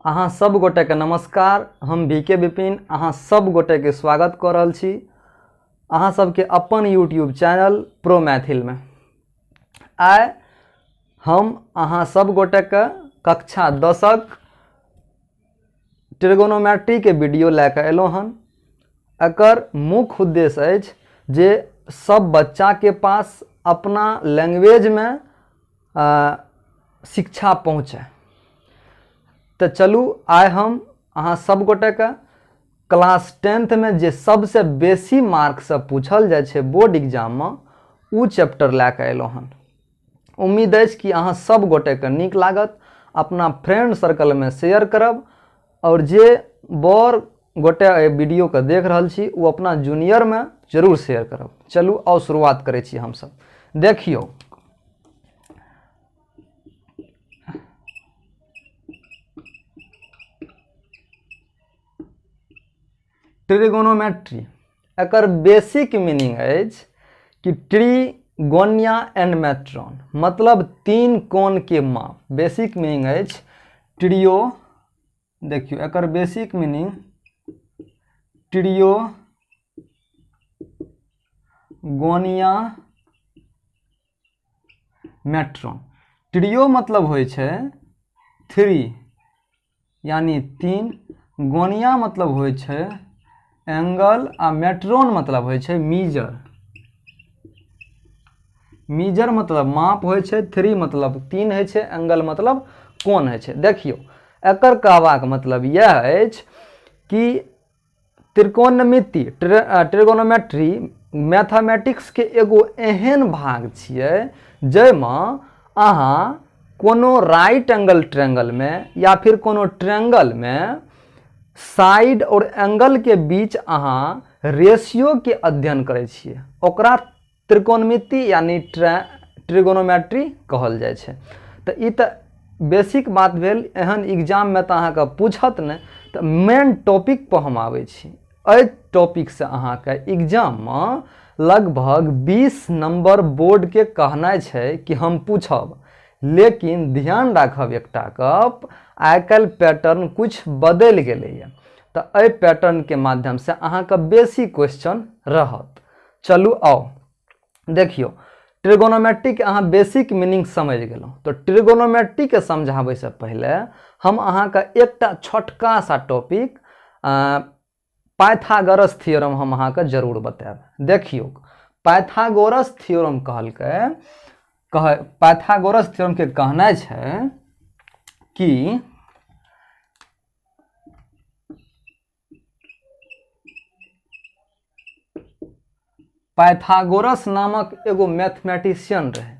अहाँ सब गोटे के नमस्कार। हम VK विपिन अहाँ सब गोटे के स्वागत कर रहल छी अहाँ सबके अपन यूट्यूब चैनल प्रो मैथिल में। आइ हम अहाँ सब गोटे के कक्षा 10क ट्रिगोनोमेट्री के वीडियो लेके एलहुँ हन। एकर मुख्य उद्देश्य अछि जे सब बच्चा के पास अपना लैंग्वेज में शिक्षा पहुँचे। तो चलू आइ हम अहाँ सब गोटे के क्लास 10th में जे सबसे बेसी मार्क से पूछल जाय छे बोर्ड एग्जाम में उ चैप्टर लेके एलहुँ हन। उम्मीद अछि कि अहाँ सब गोटे के नीक लागत। अपना फ्रेंड सर्कल में शेयर करब और जे बड़ गोटे वीडियो के देख रहल छी वो अपना जूनियर में जरूर शेयर करब। चलू और शुरुआत करै छी हम सब। देखियो ट्रिगोनोमेट्री एकर बेसिक मीनिंग अछि कि ट्रीगोनिया एंड मेट्रॉन मतलब तीन कोण के माप। बेसिक मीनिंग अछि ट्रियो। देखियो एकर बेसिक मीनिंग ट्रियोगोनिया मेट्रॉन। ट्रियो मतलब होय छे 3 यानी 3, गोनिया मतलब होय छे एंगल आ मेट्रॉन मतलब होय छे मीजर। मीजर मतलब माप होय छे, 3 मतलब 3 है छे, एंगल मतलब कोण है छे। देखियो एकर कहबाक मतलब यह अछि कि त्रिकोणमिति ट्रिगोनोमेट्री मैथमेटिक्स के एगो एहन भाग छिए जैमे अहाँ कोनो राइट एंगल ट्रायंगल में या फिर कोनो ट्रायंगल में साइड और एंगल के बीच अहाँ रेशियो के अध्ययन करे छिए ओकरा त्रिकोणमिति यानी ट्रिगोनोमेट्री कहल जाय छे। तो ई तो बेसिक बात भेल। एहन एग्जाम में तो अहाँ के पूछत ने तो मेन टॉपिक पर हम आवे छी। एहि टॉपिक से अहाँ के एग्जाम में लगभग 20 नंबर बोर्ड के कहना छे कि हम पूछब। लेकिन ध्यान राखब एकटा गप, आजकल पैटर्न कुछ बदल गेले है तो ए पैटर्न के माध्यम से अहाँ का बेसी क्वेश्चन रहत। चलू आओ देखियो ट्रिगोनोमेट्री के अहाँ बेसिक मीनिंग समझ गेलहुँ। तो ट्रिगोनोमेट्री के समझावे से पहले हम अहाँ का एकटा छोटका सा टॉपिक पाइथागोरस थ्योरम हम अहाँ का जरूर बताएब। देखियो पाइथागोरस थ्योरम पाइथागोरस थ्योरम के कहना छे कि पाइथागोरस नामक एगो मैथमेटिशियन रहे।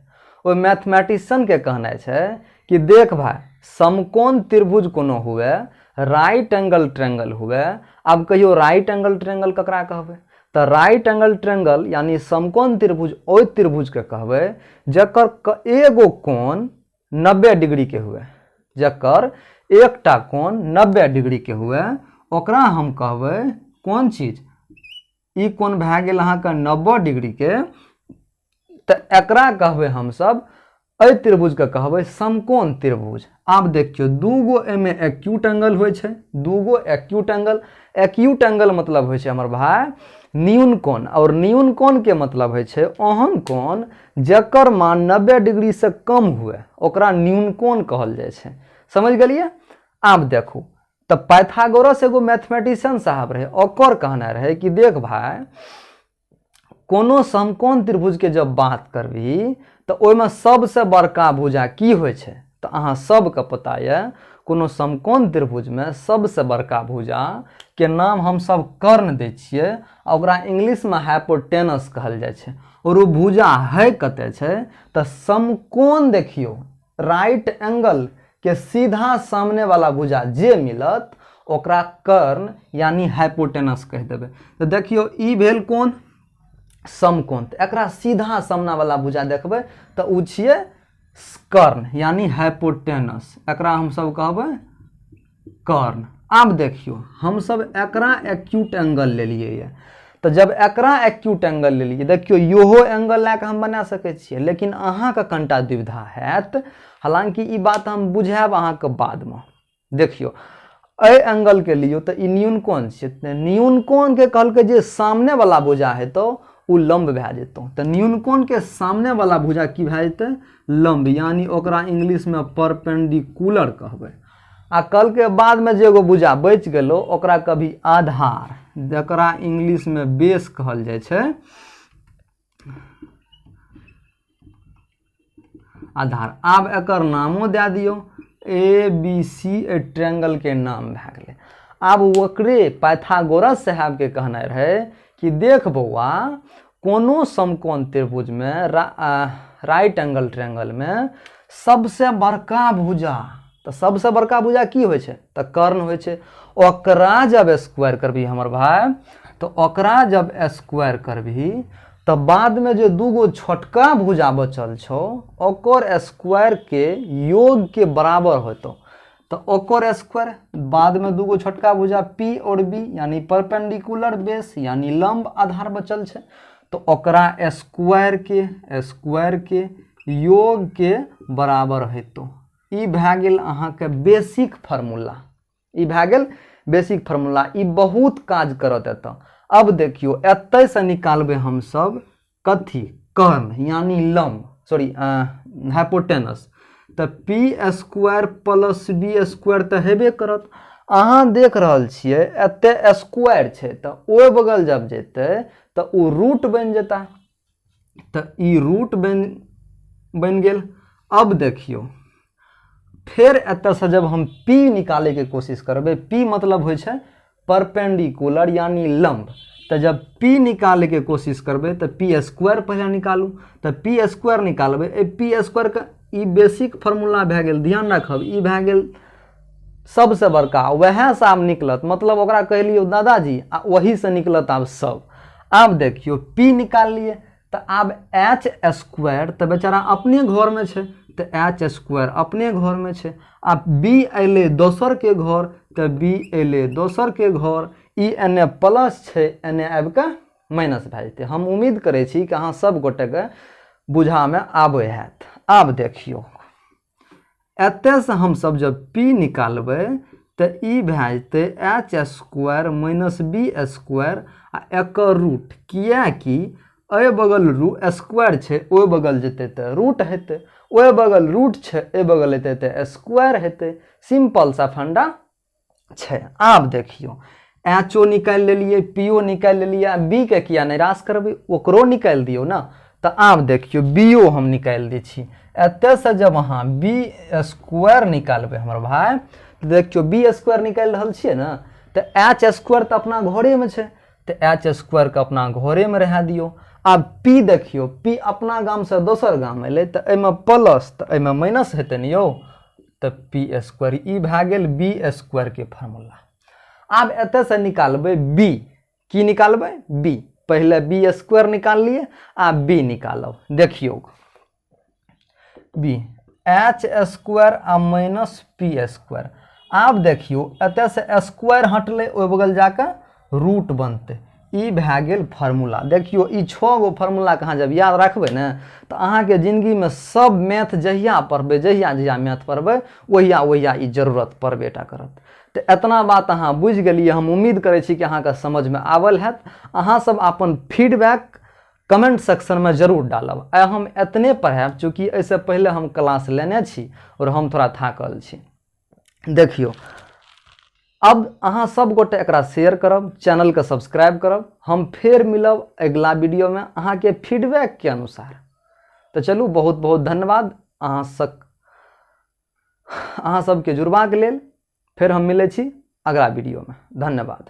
वो मैथमेटिशियन के कहना छे कि देख भाई समकोण त्रिभुज कोनो हुए, राइट एंगल ट्रायंगल हुए। अब कहियो राइट एंगल ट्रायंगल ककरा कहबे? तो राइट एंगल ट्रायंगल यानी समकोण त्रिभुज ओइ त्रिभुज के कहबे जकर एगो कोण 90 डिग्री के हुए। जकर एकटा कोण 90 डिग्री के हुए ओकरा हम कहबे कोन चीज? ई कोण भए गेल अहाँ का 90 डिग्री के। तो एकरा कहबे हम सब ए त्रिभुज के कहबे समकोण त्रिभुज। आप देखियो दूगो एमे एक्यूट एंगल होय छे, दूगो एक्यूट एंगल। एक्यूट एंगल मतलब होय छे हमर भाई न्यून कोण, और न्यून कोण के मतलब होय छे ओहन कोण जकर मान 90 डिग्री से कम हुए ओकरा न्यून कोण कहल जाय छे। समझ गेलिए? आप देखो तो पाइथागोरस एगो मैथमेटिशियन साहब रहे। ओकर कहना रहे कि देख भाई कोनो समकोण त्रिभुज के जब बात करबी तो ओइमे सबसे बड़का भुजा की होय छे? तो अहाँ सबके पता है कोनो समकोण त्रिभुज में सबसे बड़का भुजा के नाम हम सब कर्ण दे छिए। ओकरा इंग्लिश में हाइपोटेनस कहल जाय छे। और वो भुजा है कते छे? तो समकोण देखियो राइट एंगल के सीधा सामने वाला भुजा जे मिलत ओकरा कर्ण यानी हाइपोटेनस कह देबे। तो देखियो ई भेल कोण समकोण। तो एकरा सीधा सामने वाला भुजा देखबे तो उ छिए कर्ण यानी हाइपोटेनस। एकरा हम सब कहबे कर्ण। अब देखियो हम सब एकरा एक्यूट एंगल ले लिए ये। तो जब एकरा एक्यूट एंगल ले लिए देखियो योहो एंगल लाके हम बना सके छिए। लेकिन अहाँ का कनिटा दुविधा हैत, हालांकि ई बात हम बुझाएब अहाँ के बाद में। देखियो ए एंगल के लियो तो न्यून कोण छै, न्यून कोण के कहलकै जे सामने वाला भुजा है तो उ लंब भए जेतौ। तो न्यून कोण के सामने वाला भुजा की भए जेतै, लंब, यानी ओकरा इंग्लिश में परपेंडिकुलर कहबै। आ कल के बाद में जे एगो भुजा बच गेलो ओकरा कभी आधार, जकरा इंग्लिश में बेस कहल जाय छै, आधार। आब एकर नामो दे दियो, A B C, A triangle के नाम भए गेलै। आब ओकरे पाइथागोरस साहब के कहना रहे कि देख बौआ कोनो समकोण त्रिभुज में राइट एंगल ट्रायंगल में सबसे बड़का भुजा, तो सबसे बड़का भुजा की होय छै, तो कर्ण होय छै। ओकरा जब स्क्वायर करबी हमर भाई, तो ओकरा जब स्क्वायर करबी तो बाद में जो दूगो छोटका भुजा बचल छो ओकर स्क्वायर के योग के बराबर होतो। तो ओकर स्क्वायर बाद में दूगो छोटका भुजा पी और बी यानी परपेंडिकुलर बेस यानी लंब आधार बचल छे, तो ओकरा स्क्वायर के योग के बराबर हेतु। ई भए गेल अहाँ के बेसिक फार्मूला, ई भए गेल बेसिक फार्मूला, ई बहुत काज करत एतऽ। अब देखियो एतय से निकालबे हम सब कथी, कर्ण यानी लंब, सॉरी हाइपोटेनस। तो P square plus B square तो हेबे करत। अहाँ देख रहल छियै एते स्क्वायर छै, तो ओ बगल जब जेतै तो ओ रूट बन जेता, तो ई रूट बन गेल। अब देखियो फिर एतऽ से जब हम P निकाले के कोशिश करबे, P मतलब होय छै परपेंडिकुलर यानी लंब, तो जब P निकाले के कोशिश करबे तो पी स्क्वायर पहले निकालू, तो पी स्क्वायर निकालबे, पी स्क्वायर का ई बेसिक फार्मूला भए गेल, ध्यान रखब ई भए गेल सबसे बड़का, वह से आब निकलत, मतलब ओकरा कहलियो दादाजी आ वही से निकलत आब सब। आब देखियो P निकाल लिए, तो आब एच स्क्वायर तो बेचारा अपने घर में छे, तो एच स्क्वायर अपने घर में छे। आब बी अले दोसर के घर, तो बी अले दोसर के घर, ई एने प्लस छे, एने आब के माइनस भए जेतै। हम उम्मीद करे छी कि अहाँ सब गोटे के बुझा में आबे हैत। आब देखियो एते से हम सब जब P निकालबे तो ई भए जेतै H square minus B square आ एकर रूट, किएकि ए बगल स्क्वायर छे, ओइ बगल जेतै तो रूट हेतै, ओइ बगल रूट छे, ए बगल एतै तो स्क्वायर हेतै। सिंपल सा फंडा छे। आब देखियो एचओ निकाल लेलिए, पीओ निकाल लेलिए, बी के किया निराश करबे, ओकरो निकाल दियो ना। तो आब देखियो बीओ हम निकाल दै छी। एते से जब अहाँ बी स्क्वायर निकालबे हमर भाई, तो देखियो बी स्क्वायर निकाल रहल छिए ना, तो एच स्क्वायर तो अपना घरे में छे, तो एच स्क्वायर के अपना घरे में रह दियो। अब पी देखियो, पी अपना गाम से दोसर गाम एले, तो एमे प्लस तो एमे माइनस हेतै न यौ, तो पी स्क्वायर ई भए गेल बी स्क्वायर के फार्मूला। आब एते से निकालबे बी, की निकालबे बी, पहले बी स्क्वायर निकाल लिए, आ बी निकालब। देखियो बी एच स्क्वायर आ माइनस पी स्क्वायर। आब देखियो एते से स्क्वायर हटले, ओइ बगल जाके रूट बनते, ई भए गेल फार्मूला। देखियो ई 6 गो फार्मूला के अहाँ जब याद रखबे ना, तो अहाँ के जिंदगी में सब मैथ जहिया पढ़बे, जहिया मैथ पढ़बे ओहिया ई जरूरत पड़बेटा करत। तो एतना बात अहाँ बुझ गेलिए, हम उम्मीद करे छी कि अहाँ के समझ में आवल हैत। अहाँ सब अपन फीडबैक कमेंट सेक्शन में जरूर डालब। आइ हम एतने पढ़ाएब, चूँकि ऐसे पहले हम क्लास लेने छी और हम थोड़ा थाकल छी। देखियो अब अहाँ सब गोटे एकरा शेयर करब, चैनल के सब्सक्राइब करब। हम फिर मिलब अगला वीडियो में अहाँ के फीडबैक के अनुसार। तो चलू बहुत बहुत धन्यवाद अहाँ सबके जुड़बाक लेल। फिर हम मिले छी अगला वीडियो में। धन्यवाद।